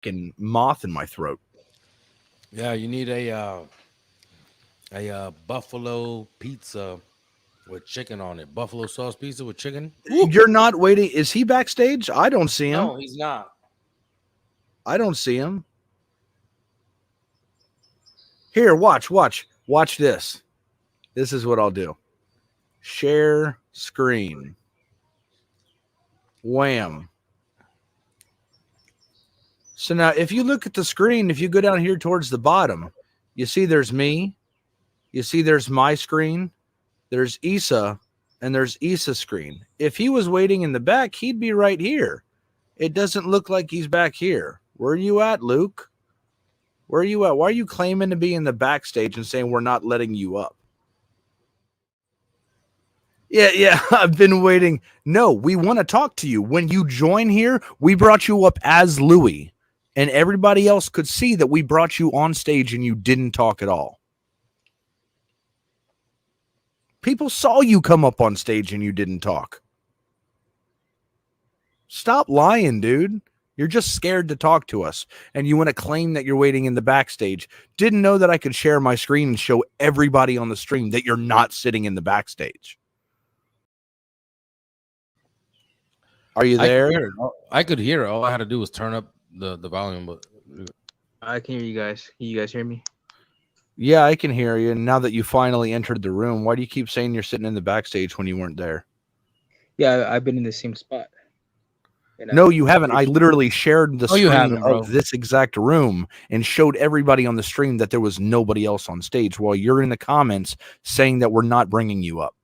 fucking moth in my throat. Yeah, you need a buffalo pizza with chicken on it. Buffalo sauce pizza with chicken. Woo! You're not waiting. Is he backstage? I don't see him. No, he's not. I don't see him. Here, watch this. This is what I'll do. Share screen. Wham. So now, if you look at the screen, if you go down here towards the bottom, you see there's me. You see there's my screen. There's Issa, and there's Issa's screen. If he was waiting in the back, he'd be right here. It doesn't look like he's back here. Where are you at, Luke? Where are you at? Why are you claiming to be in the backstage and saying we're not letting you up? Yeah, I've been waiting. No, we want to talk to you. When you join here, we brought you up as Louis, and everybody else could see that we brought you on stage and you didn't talk at all. People saw you come up on stage and you didn't talk. Stop lying, dude. You're just scared to talk to us, and you want to claim that you're waiting in the backstage. Didn't know that I could share my screen and show everybody on the stream that you're not sitting in the backstage. Are you there? I could hear it. All I had to do was turn up the volume. But I can hear you guys. Can you guys hear me? Yeah, I can hear you. And now that you finally entered the room, why do you keep saying you're sitting in the backstage when you weren't there? Yeah, I've been in the same spot. No, you haven't. I literally shared the screen of this exact room and showed everybody on the stream that there was nobody else on stage while you're in the comments saying that we're not bringing you up.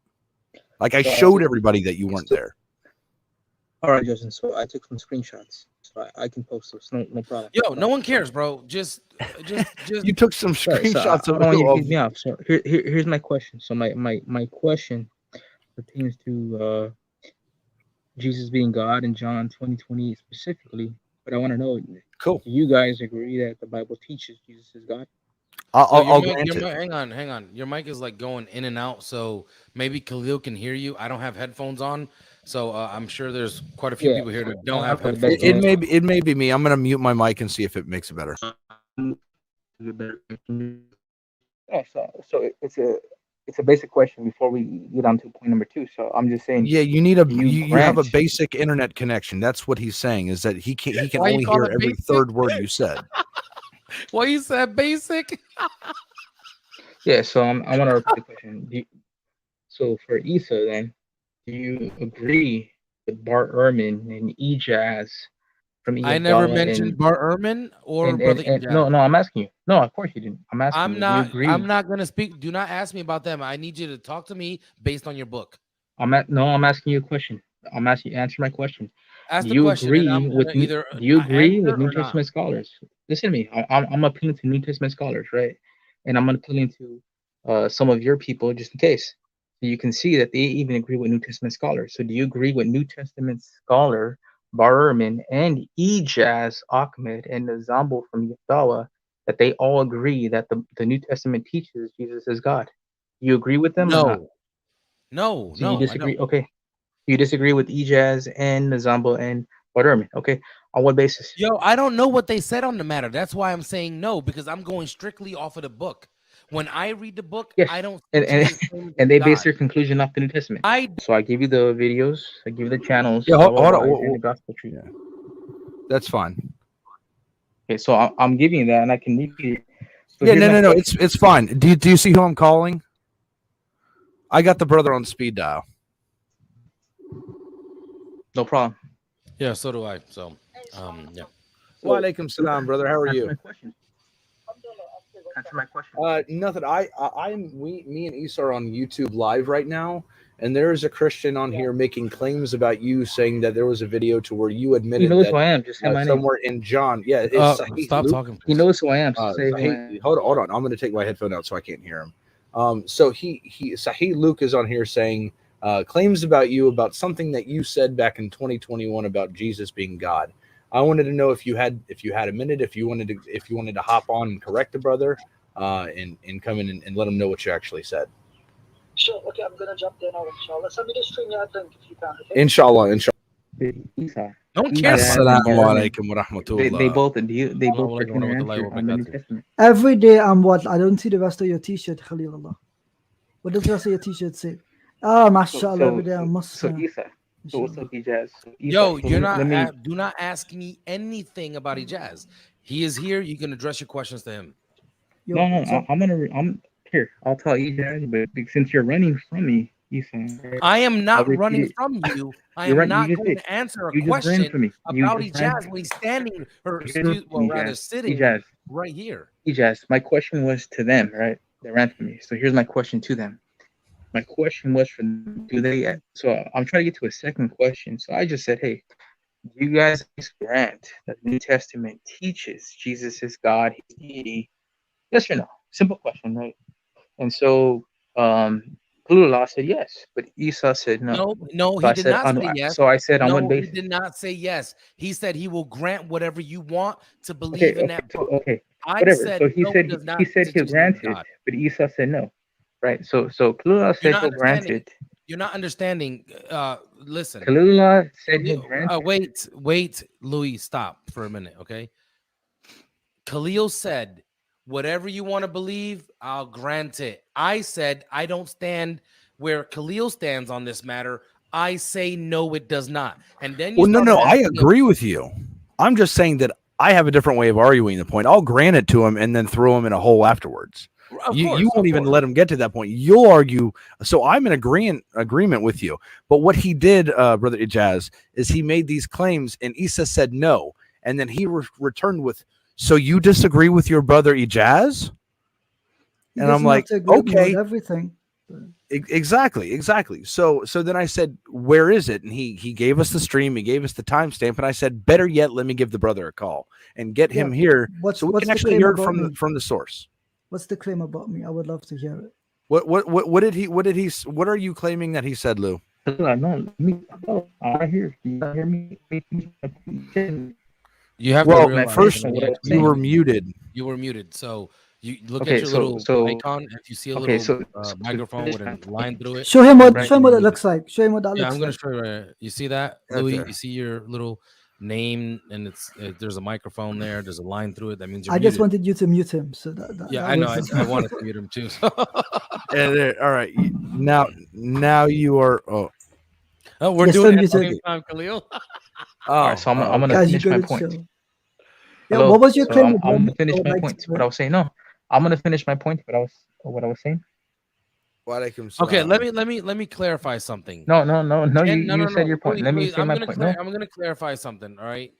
Like I showed everybody that you weren't there. All right, Justin. So I took some screenshots, so I can post those. No problem. Yo, no one cares, bro. Just. You took some screenshots of. I don't want you to beat me off. So here's my question. So my question pertains to Jesus being God in John 20:28 specifically. But I want to know. Cool. Do you guys agree that the Bible teaches Jesus is God? I'll hang on. Your mic is like going in and out, so maybe Khalil can hear you. I don't have headphones on, so I'm sure there's quite a few people here that don't have headphones. It may be me. I'm gonna mute my mic and see if it makes it better. Yeah, so it's a basic question before we get on to point number 2. So I'm just saying. Yeah, you need you have a basic internet connection. That's what he's saying. Is that he can only hear every third word you said. Why you said basic? Yeah, so I want to repeat the question. So for Issa, then, do you agree with Bart Ehrman and Ijaz from I never mentioned Bart Ehrman or Brother Ijaz. No, I'm asking you. No, of course you didn't. I'm asking I'm you. not. I'm not going to speak. Do not ask me about them. I need you to talk to me based on your book. I'm asking you a question. I'm asking you answer my question. Ask do you the question, agree with do you agree with New Testament scholars? Listen to me. I'm appealing to New Testament scholars, right? And I'm appealing to some of your people just in case. So you can see that they even agree with New Testament scholars. So do you agree with New Testament scholar Bar Ehrman and Ijaz Ahmed and the Zambo from Yafdawa that they all agree that the New Testament teaches Jesus is God? Do you agree with them? No. So you disagree? Okay. You disagree with Ijaz and Nazambo and Waterman, okay? On what basis? Yo, I don't know what they said on the matter. That's why I'm saying no, because I'm going strictly off of the book. When I read the book, yes. I don't. And they base their conclusion off the New Testament. So I give you the videos, I give you the channels. Yeah, hold on. The gospel tree. Yeah. That's fine. Okay, so I'm giving you that, and I can read it. So yeah, no. It's fine. Do you see who I'm calling? I got the brother on speed dial. No problem. Yeah, so do I. So, yeah. Wa alaikum salam, brother. How are you? Answer my question. Nothing. Me and Issa are on YouTube live right now, and there is a Christian on here making claims about you, saying that there was a video to where you admitted he knows that who I am. Just say my somewhere name. in John. Yeah, stop Luke. talking. He knows who I am. Hold on. I'm going to take my headphone out so I can't hear him. So Sahih Luke is on here saying claims about you about something that you said back in 2021 about Jesus being God. I wanted to know if you had a minute, if you wanted to hop on and correct the brother, and come in and let him know what you actually said. Sure. Okay, I'm gonna jump there now. Inshallah. Send me the stream. Yeah, I think if you can. Okay? Inshallah. Isa. Don't care about Assalamu that. alaikum wa rahmatullah. They both Assalamu pretend to alaikum answer warahmatullahi on the New wabarakatuh. Testament. Every day I'm what? I don't see the rest of your t-shirt, Khalilullah. What does the rest of your t-shirt say? Ah, mashallah, every day I must. So Isa. So what's up, Ijaz? So Isa, Yo, so you're let not. me, Do not ask me anything about Ijaz. He is here. You can address your questions to him. Yo, no, so- I'm here. I'll tell Ijaz, but since you're running from me, Isa, I am not I'll running repeat- from you. I You're am right, you not just going did. to answer a You just ran question from me. You about just ran. Ijaz when he's standing, or You excuse, just- well, rather Ijaz, sitting Ijaz. right here. Ijaz, my question was to them, right? They ran from me. So here's my question to them. My question was for them, do they? So I'm trying to get to a second question. So I just said, hey, do you guys grant that the New Testament teaches Jesus is God, He's deity? Yes or no? Simple question, right? And so Kulula said yes, but Esau said no. No, So he I did said, not say yes. so I said, on what No, he basis? did not say yes. He said he will grant whatever you want to Okay, believe in okay, that so, book. okay, I whatever. said So he no, said it does not he said teach he'll Jesus is grant it, God. but Esau said no, right? So Kulula You're said not he'll grant understanding. it. You're not understanding. Listen. Kulula said he'll grant it. Wait, Louis, stop for a minute, okay? Khalil said, whatever you want to believe, I'll grant it. I said, I don't stand where Khalil stands on this matter. I say, no, it does not. And then you Well, no, started I asking him- agree with you. I'm just saying that I have a different way of arguing the point. I'll grant it to him and then throw him in a hole afterwards. You won't even let him get to that point. You'll argue. So I'm in agreement with you. But what he did, Brother Ijaz, is he made these claims and Isa said no. And then he returned with, so you disagree with your brother Ijaz? he And doesn't I'm have like, to agree with me okay. with everything. Exactly. So then I said, where is it? And he gave us the stream, he gave us the timestamp, and I said, better yet, let me give the brother a call and get him here so we can actually hear it from the source. What's the claim about me? I would love to hear it. What are you claiming that he said, Lou? No, I hear me. You have to realize first you were muted. You were muted. So you look at your little icon. If you see a little microphone with a line through it, show him what it looks like. Show him what that looks like. I'm going to show you. Right, you see that, Louis? there. You see your little name, and there's a microphone there. There's a line through it. That means you're I muted. just wanted you to mute him. So I know. I wanted to mute him too. So. All right. Now you are. Oh, we're doing it at the same time, Khalil. All right, so I'm going to finish my point. Yeah, what was your claim? I'm going to finish my point. What I was saying. No, I'm going to finish my point. What I was saying. Okay, let me clarify something. No. You said your point. Let me say my point. I'm going to clarify something. All right.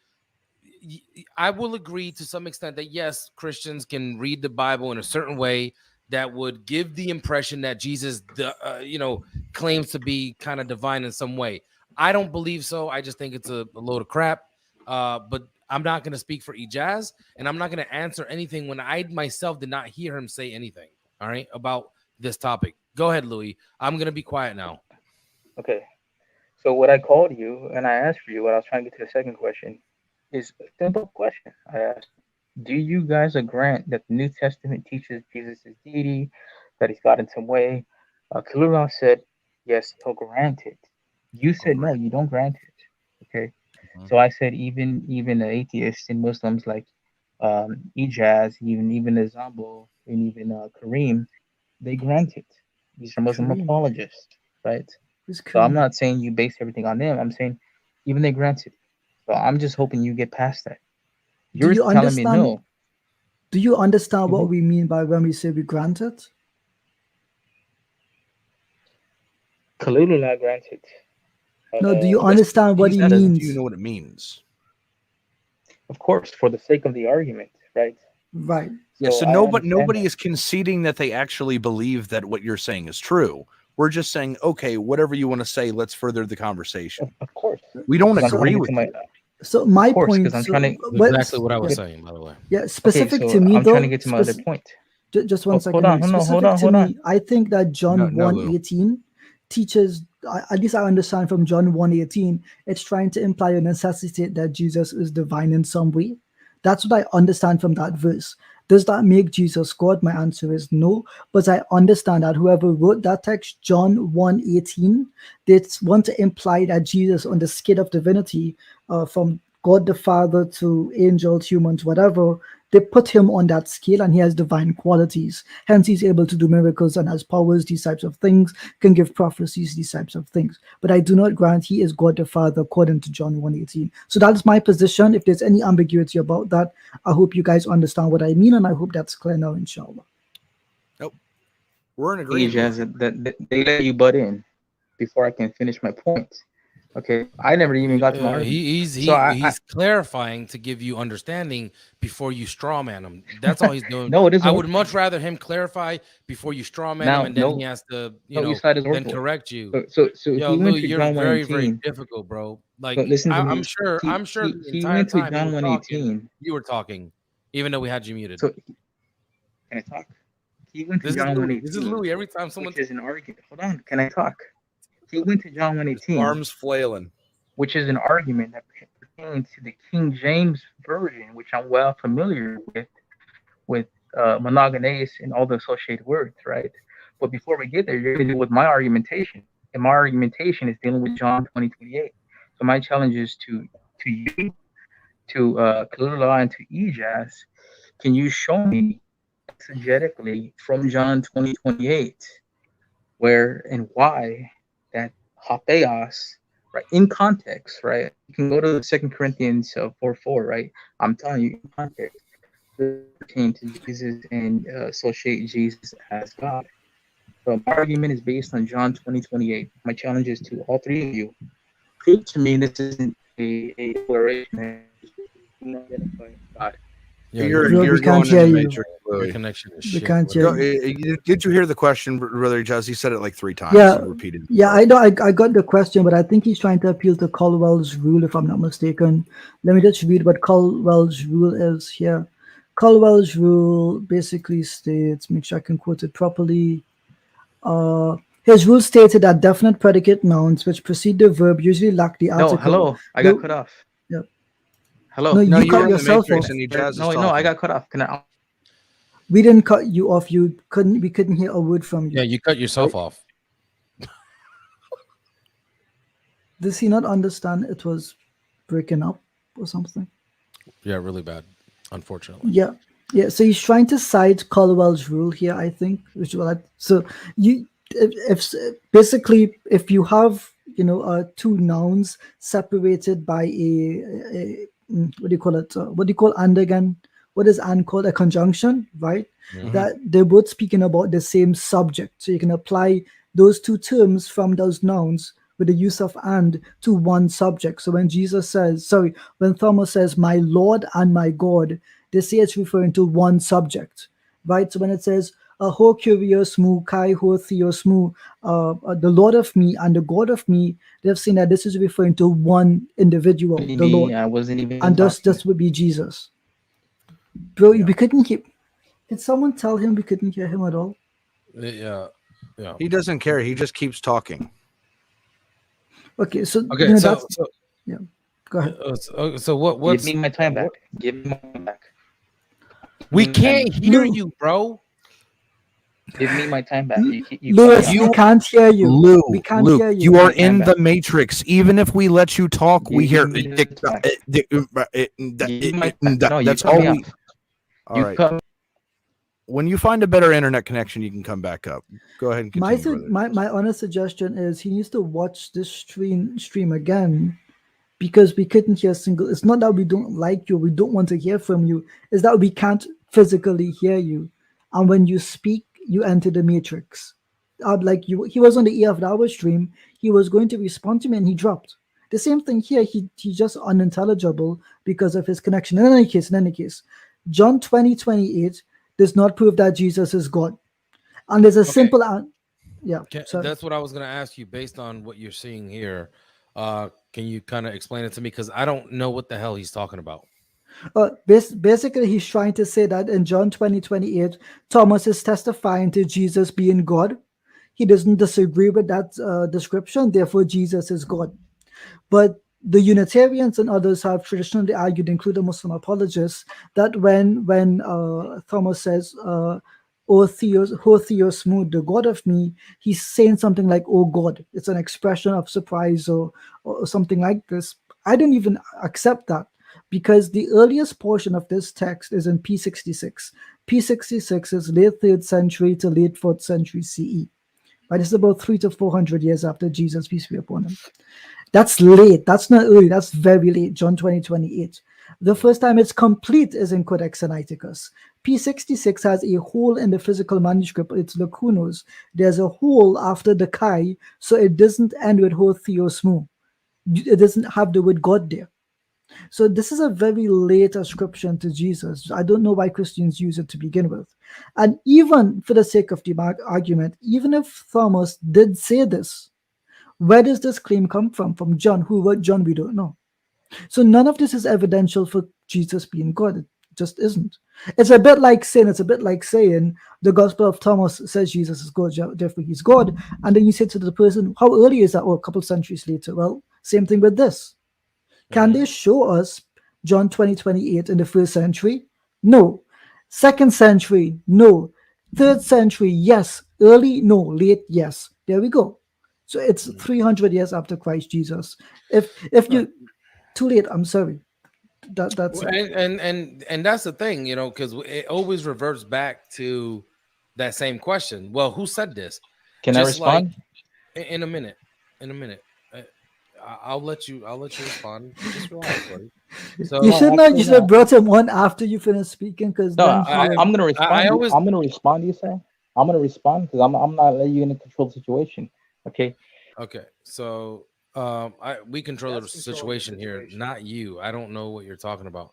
I will agree to some extent that yes, Christians can read the Bible in a certain way that would give the impression that Jesus, claims to be kind of divine in some way. I don't believe so. I just think it's a load of crap. But I'm not going to speak for Ijaz, and I'm not going to answer anything when I myself did not hear him say anything. All right, about this topic. Go ahead, Louis. I'm going to be quiet now. Okay. So what I called you and I asked for you, what I was trying to get to the second question, is a simple question. I asked, do you guys agree that the New Testament teaches Jesus is deity, that he's God in some way? Kalula said, yes, he'll grant it. You said, no, you don't grant it. Okay. Mm-hmm. So I said, even the atheists and Muslims like Ijaz, even the Zambo, and even Kareem, they grant it. These are Muslim apologists, right? So I'm not saying you base everything on them. I'm saying even they grant it. So I'm just hoping you get past that. You're telling me no. Do you understand what we mean by when we say we grant it? Kalulullah grants it. No, do you understand what he means? Do you know what it means? Of course, for the sake of the argument, right? Right. Yeah, so nobody is conceding that they actually believe that what you're saying is true. We're just saying, okay, whatever you want to say, let's further the conversation. Of course. We don't agree with you. So my point, exactly what I was saying, by the way. Yeah, specific to me, I'm trying to get to my other point. Just one second. Hold on. I think that John 1:18 teaches, at least I understand from John 1:18, it's trying to imply or necessitate that Jesus is divine in some way. That's what I understand from that verse. Does that make Jesus God? My answer is no. But I understand that whoever wrote that text, John 1:18, they want to imply that Jesus on the scale of divinity, from God the Father to angels, humans, whatever, they put him on that scale and he has divine qualities. Hence, he's able to do miracles and has powers, these types of things, can give prophecies, these types of things. But I do not grant he is God the Father according to John 1:18. So that's my position. If there's any ambiguity about that, I hope you guys understand what I mean, and I hope that's clear now, inshallah. Nope. We're in agreement. Ijaz, that they let you butt in before I can finish my point. Okay, I never even got to my argument. He's clarifying to give you understanding before you strawman him. That's all he's doing. No, it isn't. I would much rather him clarify before you strawman him, and then he has to, then correct you. So Yo, he Lou, went to you're John very, 1:18. very difficult, bro. Like, listen to me. I'm sure. He went to John 1:18. You were talking, even though we had you muted. So can I talk? He went to John 1:18. This is Louis. Every time someone which is an argument. Hold on, can I talk? He went to John 1:18. Arms flailing. Which is an argument that pertains to the King James version, which I'm well familiar with monogenes and all the associated words, right? But before we get there, you're going to deal with my argumentation, and my argumentation is dealing with John 20:28. So my challenge is to you, to Kalula, and to Ijaz. Can you show me exegetically from John 20:28 where and why that hapeos, right, in context, right? You can go to 2 Corinthians 4:4, right? I'm telling you, in context, pertain to Jesus and associate Jesus as God. So my argument is based on John 20:28. My challenge is to all three of you. Prove to me this isn't a declaration of God. You're we going can't in hear the you. matrix. Your connection is We shit. can't bro. hear you. Did you hear the question, Brother Ijaz? He said it like 3 times. Yeah, He repeated it. Yeah, I know. I got the question, but I think he's trying to appeal to Caldwell's rule, if I'm not mistaken. Let me just read what Caldwell's rule is here. Caldwell's rule basically states, make sure I can quote it properly. His rule stated that definite predicate nouns which precede the verb usually lack the article. No, hello, I got cut off. Yeah. Hello. No, No, you you cut were in the yourself matrix off. and Ijaz is No, talking. I got cut off. Can I? We didn't cut you off. We couldn't hear a word from you. Yeah, you cut yourself off. Does he not understand it was breaking up or something? Yeah, really bad, unfortunately. Yeah. So he's trying to cite Caldwell's rule here, I think. So you, if basically if you have two nouns separated by a what do you call it? What do you call and again? What is and called? A conjunction, right? Mhm. That they're both speaking about the same subject. So you can apply those two terms from those nouns with the use of and to one subject. So when when Thomas says, "My Lord and my God," they say it's referring to one subject, right? So when it says, "Ho curious mu kai ho theos mu," the Lord of me and the God of me, they've seen that this is referring to one individual, the Lord, I wasn't even. and thus this would be Jesus. Bro, we couldn't hear. Did someone tell him we couldn't hear him at all? Yeah. He doesn't care. He just keeps talking. Okay, so yeah. Go ahead. So what's Give me my time back. Give me my time back. We can't hear you, bro. Give me my time back. Lewis, we can't hear you. Lou, we can't hear you. You are in the matrix. Even if we let you talk, we hear. That's all we. All right. When you find a better internet connection, you can come back up. Go ahead and continue. My honest suggestion is he needs to watch this stream again, because we couldn't hear a single. It's not that we don't like you, we don't want to hear from you. It's that we can't physically hear you, and when you speak, you enter the matrix. He was on the EF Hour stream. He was going to respond to me, and he dropped. The same thing here. He's just unintelligible because of his connection. In any case, John 20:28 does not prove that Jesus is God. And there's a simple that's what I was going to ask you based on what you're seeing here. Can you kind of explain it to me? Because I don't know what the hell he's talking about. Basically, he's trying to say that in John 20:28, Thomas is testifying to Jesus being God. He doesn't disagree with that description. Therefore, Jesus is God. But The Unitarians and others have traditionally argued, including Muslim apologists, that when Thomas says, "O Theos mu, the God of me," he's saying something like "Oh God." It's an expression of surprise or something like this. I don't even accept that, because the earliest portion of this text is in P66. P66 is late 3rd century to late 4th century CE. Right, it's about 300 to 400 years after Jesus, peace be upon him. That's late. That's not early. That's very late. John 20:28. The first time it's complete is in Codex Sinaiticus. P66 has a hole in the physical manuscript. It's lacunos. There's a hole after the chi, so it doesn't end with ho theos mu. It doesn't have the word God there. So this is a very late ascription to Jesus. I don't know why Christians use it to begin with. And even for the sake of the argument, even if Thomas did say this, where does this claim come from? From John. Who wrote John? We don't know. So none of this is evidential for Jesus being God. It just isn't. It's a bit like saying the Gospel of Thomas says Jesus is God, therefore he's God. And then you say to the person, how early is that? Oh, a couple centuries later. Well, same thing with this. Can they show us John 20:28 in the 1st century? No. 2nd century? No. 3rd century? Yes. Early? No. Late? Yes. There we go. So it's 300 years after Christ Jesus. If you too late, I'm sorry. That's and that's the thing, because it always reverts back to that same question. Well, who said this? Can I respond? In a minute. I'll let you respond. Just relax, buddy. So you should have brought him on after you finish speaking, because I'm gonna respond. I'm gonna respond. You say I'm gonna respond because I'm not letting you in control the situation. Okay. So we control the situation here, not you. I don't know what you're talking about.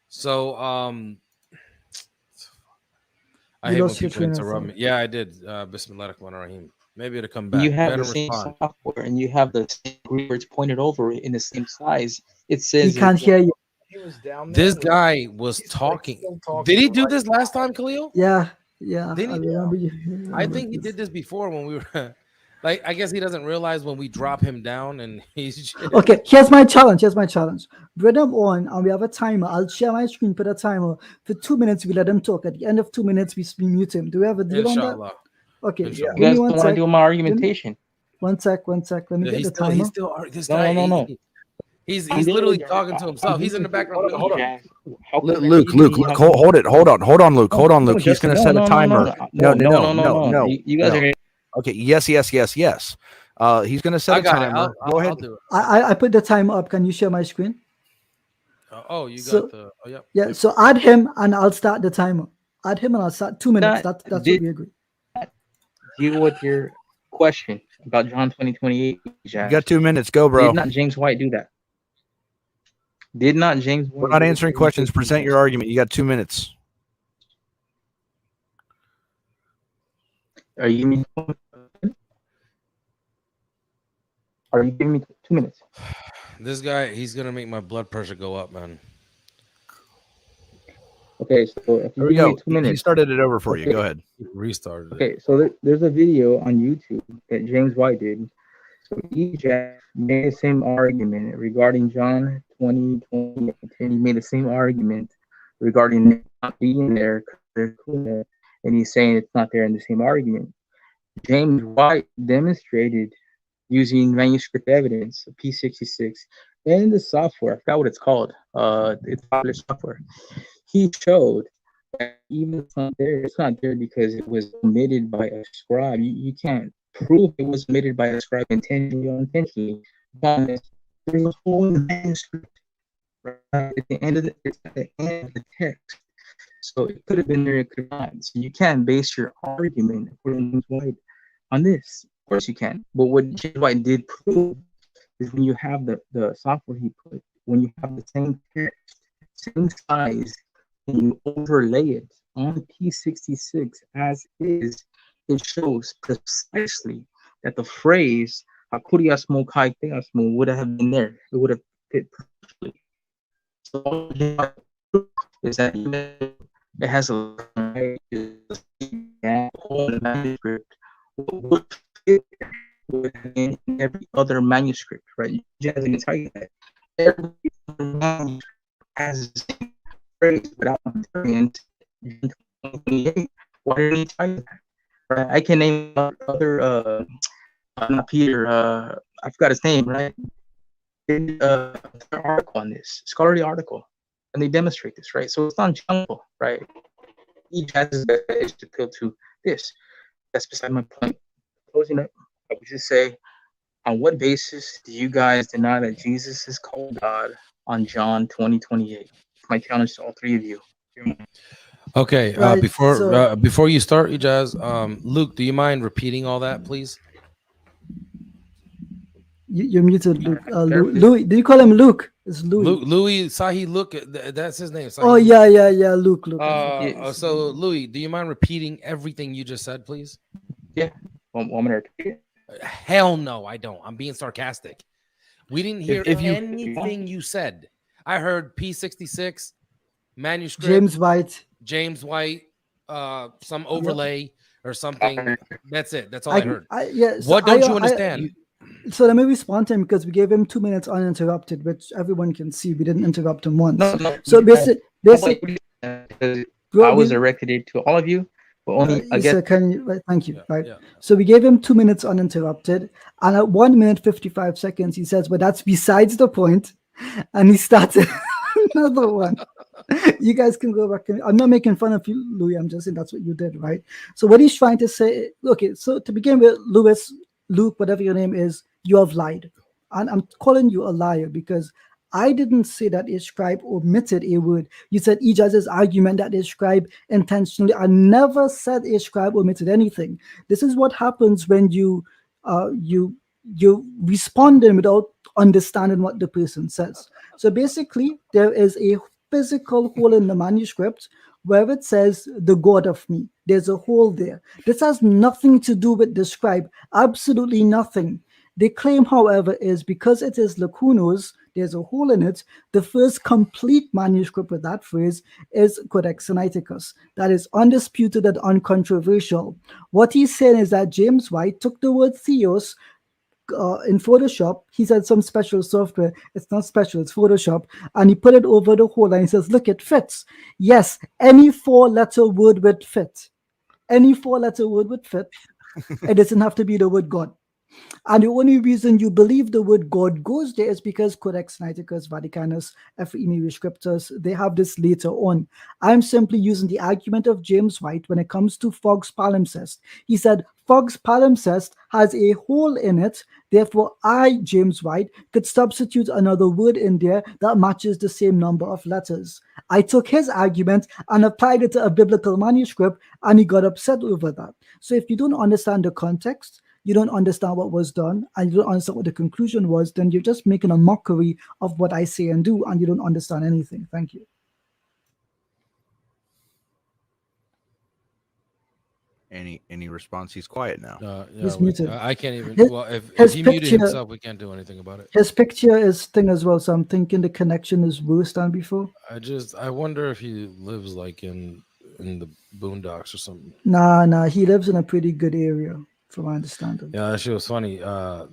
So I hate when people interrupt me. Yeah, I did. Bismillahirrahmanirrahim. Maybe it'll come back. You have the same software and you have the same words pointed over it in the same size. It says he can't hear you. He was down there. This guy was talking. Did he do this last time, Khalil? Yeah. Did he? I think he did this before when we were like, I guess he doesn't realize when we drop him down and he's okay. Here's my challenge. Bring him on and we have a timer. I'll share my screen, put a timer for 2 minutes. We let him talk. At the end of 2 minutes, we mute him. Do we have a deal on that? Okay. You guys don't want to do my argumentation. One sec. Let me get the timer. He's still this guy. No. He's literally talking to himself. He's in the background. Hold on. Luke, hold it. Hold on, Luke. He's going to set a timer. No. You guys are. Okay. Yes. He's going to set a timer. Go ahead. I put the timer up. Can you share my screen? Yeah. So add him and I'll start the timer. Add him and I'll start 2 minutes. That's what we agree. Deal with your question about John 20:28. You got 2 minutes. Go, bro. Did not James White do that? Did not James White? We're not answering questions. Present your argument. You got 2 minutes. Are you giving me 2 minutes? This guy, he's gonna make my blood pressure go up, man. Okay, so if you give me 2 minutes, he started it over for you. Go ahead. Restarted. Okay, so there's a video on YouTube that James White did. So Ijaz made the same argument regarding John 20:28. He made the same argument regarding not being there, and he's saying it's not there in the same argument. James White demonstrated using manuscript evidence, P66, and the software. I forgot what it's called. It's popular software. He showed that even if it's not there because it was omitted by a scribe. You can't prove it was omitted by a scribe intentionally or unintentionally. There's a whole manuscript right at the end of the text. So it could have been there, it could have not. So you can't base your argument according to James White on this. Of course you can. But what James White did prove is when you have the software he put, when you have the same text, same size, and you overlay it on P66 as is, it shows precisely that the phrase "Hakuriasmo kai theasmo" would have been there. It would have fit perfectly. So is that it has a manuscript would fit in every other manuscript, right? Ijaz didn't tell you that. Every has the same phrase without variance. Why didn't he tell you that? Right? I can name other not Peter, I forgot his name, right? Did an article on this, scholarly article, and they demonstrate this, right? So it's not jungle, right? Each has his is to appeal to this. That's beside my point. Closing up, I would just say, on what basis do you guys deny that Jesus is called God on John 20:28? My challenge to all three of you. Okay. Right, Before you start, Ijaz, Luke, do you mind repeating all that, please? You're muted, Luke. Louis. Did you call him Luke? It's Louis. Louis Sahi, Luke. That's his name. Sahi. Oh yeah. Luke. So Louis, do you mind repeating everything you just said, please? Yeah. Want me to repeat it? Hell no, I don't. I'm being sarcastic. We didn't hear anything you said. I heard P66 manuscript. James White. Some overlay or something. That's it. That's all I heard. So what don't you understand? So let me respond to him because we gave him 2 minutes uninterrupted, which everyone can see. We didn't interrupt him once. So basically, I was directed it to all of you, but only thank you. So we gave him 2 minutes uninterrupted, and at 1 minute 55 seconds, he says, "But that's besides the point," and he started another one. You guys can go back. I'm not making fun of you, Louis. I'm just saying that's what you did, right? So what he's trying to say, okay. So to begin with, Luke, whatever your name is, you have lied. And I'm calling you a liar because I didn't say that a scribe omitted a word. You said Ijaz's argument that a scribe intentionally. I never said a scribe omitted anything. This is what happens when you responding without understanding what the person says. So basically, there is a physical hole in the manuscript where it says the God of me. There's a hole there. This has nothing to do with the scribe, absolutely nothing. They claim, however, is because it is lacunos, there's a hole in it. The first complete manuscript with that phrase is Codex Sinaiticus. That is undisputed and uncontroversial. What he's saying is that James White took the word theos in Photoshop. He said some special software. It's not special, it's Photoshop. And he put it over the hole and he says, look, it fits. Yes, any 4-letter word would fit. Any 4-letter word would fit. It doesn't have to be the word God. And the only reason you believe the word God goes there is because Codex Sinaiticus, Vaticanus, Ephraemi Scriptus, they have this later on. I'm simply using the argument of James White when it comes to Fogg's palimpsest. He said, Fogg's palimpsest has a hole in it. Therefore, I, James White, could substitute another word in there that matches the same number of letters. I took his argument and applied it to a biblical manuscript, and he got upset over that. So if you don't understand the context, you don't understand what was done, and you don't understand what the conclusion was, then you're just making a mockery of what I say and do, and you don't understand anything. Thank you. Any response? He's quiet now. He's muted. I can't even. If he muted himself, we can't do anything about it. His picture is thing as well, so I'm thinking the connection is worse than before. I wonder if he lives like in the boondocks or something. Nah, he lives in a pretty good area, from my understanding. Yeah, that shit was funny.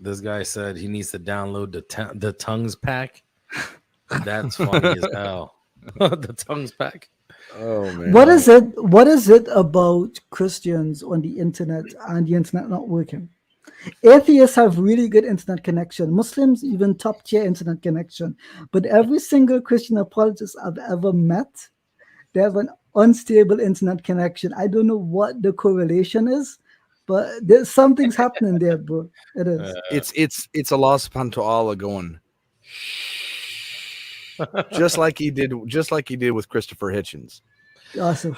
This guy said he needs to download the tongues pack. That's funny as hell. The tongues pack. Oh man. What is it about Christians on the internet and the internet not working? Atheists have really good internet connection. Muslims even top tier internet connection. But every single Christian apologist I've ever met, they have an unstable internet connection. I don't know what the correlation is, but there's something's happening there, bro. It is. It's a loss upon to Allah going. just like he did with Christopher Hitchens. Awesome.